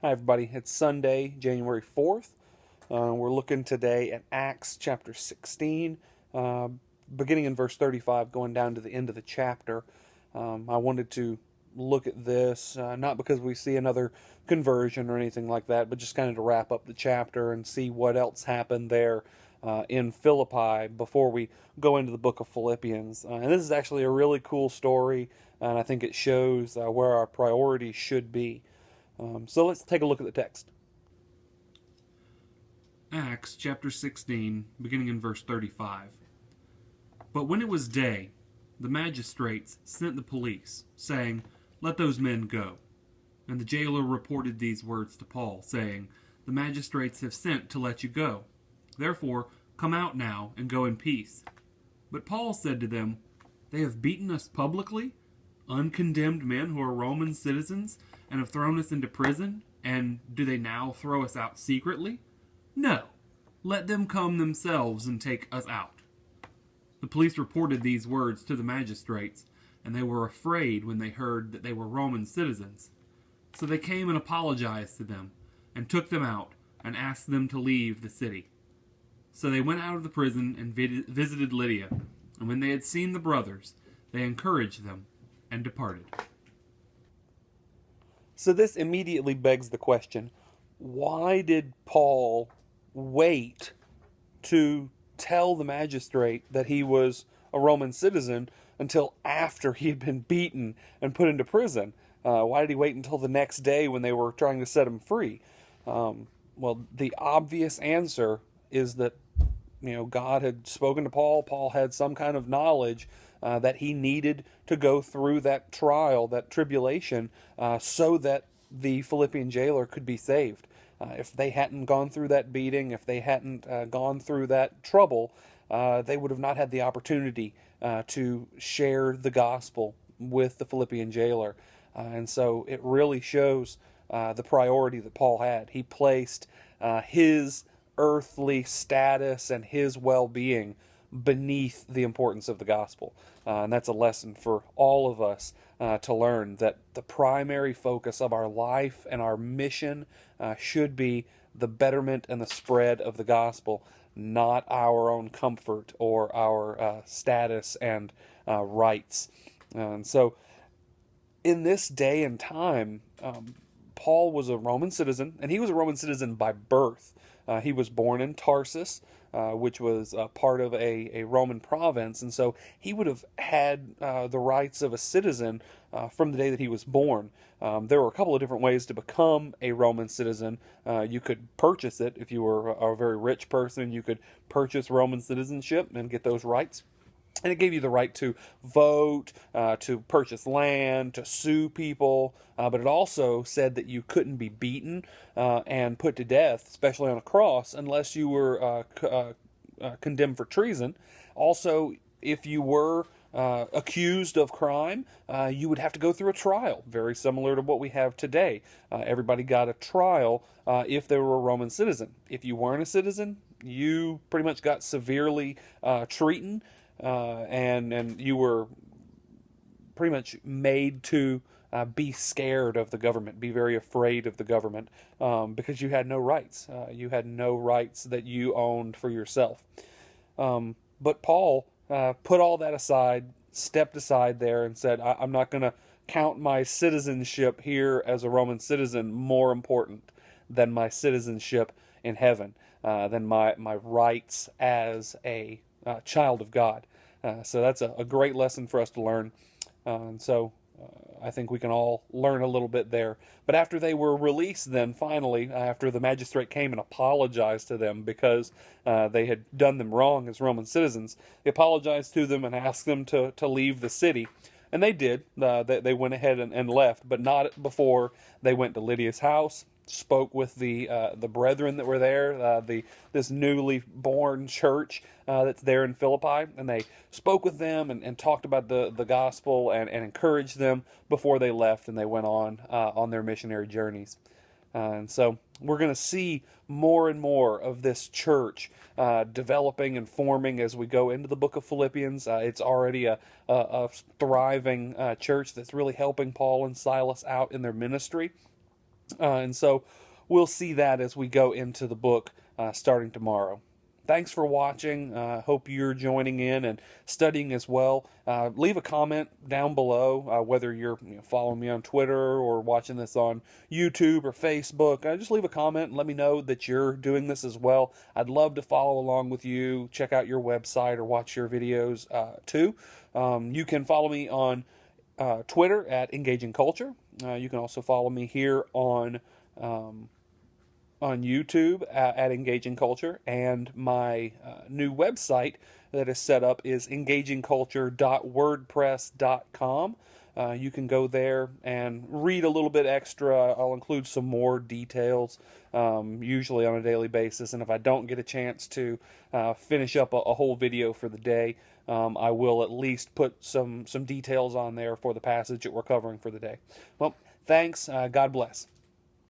Hi, everybody. It's Sunday, January 4th. We're looking today at Acts chapter 16, beginning in verse 35, going down to the end of the chapter. I wanted to look at this, not because we see another conversion or anything like that, but just kind of to wrap up the chapter and see what else happened there in Philippi before we go into the book of Philippians. And this is actually a really cool story, and I think it shows where our priorities should be. So let's take a look at the text. Acts chapter 16, beginning in verse 35. But when it was day, the magistrates sent the police, saying, "Let those men go." And the jailer reported these words to Paul, saying, "The magistrates have sent to let you go. Therefore, come out now and go in peace." But Paul said to them, "They have beaten us publicly, uncondemned men who are Roman citizens, and have thrown us into prison, and do they now throw us out secretly? No, let them come themselves and take us out." The police reported these words to the magistrates, and they were afraid when they heard that they were Roman citizens. So they came and apologized to them, and took them out, and asked them to leave the city. So they went out of the prison and visited Lydia, and when they had seen the brothers, they encouraged them and departed. So this immediately begs the question, why did Paul wait to tell the magistrate that he was a Roman citizen until after he had been beaten and put into prison? Why did he wait until the next day when they were trying to set him free? Well, the obvious answer is that God had spoken to Paul. Paul had some kind of knowledge that he needed to go through that trial, that tribulation, so that the Philippian jailer could be saved. If they hadn't gone through that beating, if they hadn't gone through that trouble, they would have not had the opportunity to share the gospel with the Philippian jailer. And so it really shows the priority that Paul had. He placed his earthly status and his well-being beneath the importance of the gospel. And that's a lesson for all of us to learn, that the primary focus of our life and our mission should be the betterment and the spread of the gospel, not our own comfort or our status and rights. And so in this day and time, Paul was a Roman citizen, and he was a Roman citizen by birth. He was born in Tarsus, which was part of a Roman province, and so he would have had the rights of a citizen from the day that he was born. There were a couple of different ways to become a Roman citizen. You could purchase it. If you were a very rich person, you could purchase Roman citizenship and get those rights. And it gave you the right to vote, to purchase land, to sue people, but it also said that you couldn't be beaten and put to death, especially on a cross, unless you were condemned for treason. Also, if you were accused of crime, you would have to go through a trial, very similar to what we have today. Everybody got a trial if they were a Roman citizen. If you weren't a citizen, you pretty much got severely treated. And you were pretty much made to be scared of the government, be very afraid of the government, because you had no rights. You had no rights that you owned for yourself. But Paul put all that aside, stepped aside there, and said, I'm not going to count my citizenship here as a Roman citizen more important than my citizenship in heaven, than my rights as a child of God. So that's a great lesson for us to learn. And so I think we can all learn a little bit there. But after they were released then, finally, after the magistrate came and apologized to them because they had done them wrong as Roman citizens, they apologized to them and asked them to leave the city. And they did. They went ahead and left, but not before they went to Lydia's house, spoke with the brethren that were there, this newly born church that's there in Philippi, and they spoke with them and talked about the gospel and encouraged them before they left, and they went on their missionary journeys. And so we're going to see more and more of this church developing and forming as we go into the book of Philippians. It's already a thriving church that's really helping Paul and Silas out in their ministry. And so we'll see that as we go into the book starting tomorrow. Thanks for watching. Hope you're joining in and studying as well. Leave a comment down below, whether you're following me on Twitter or watching this on YouTube or Facebook. Just leave a comment and let me know that you're doing this as well. I'd love to follow along with you, check out your website or watch your videos too. You can follow me on Twitter at Engaging Culture. You can also follow me here on YouTube at Engaging Culture, and my new website that is set up is engagingculture.wordpress.com. You can go there and read a little bit extra. I'll include some more details, usually on a daily basis. And if I don't get a chance to finish up a whole video for the day, I will at least put some details on there for the passage that we're covering for the day. Well, thanks. God bless.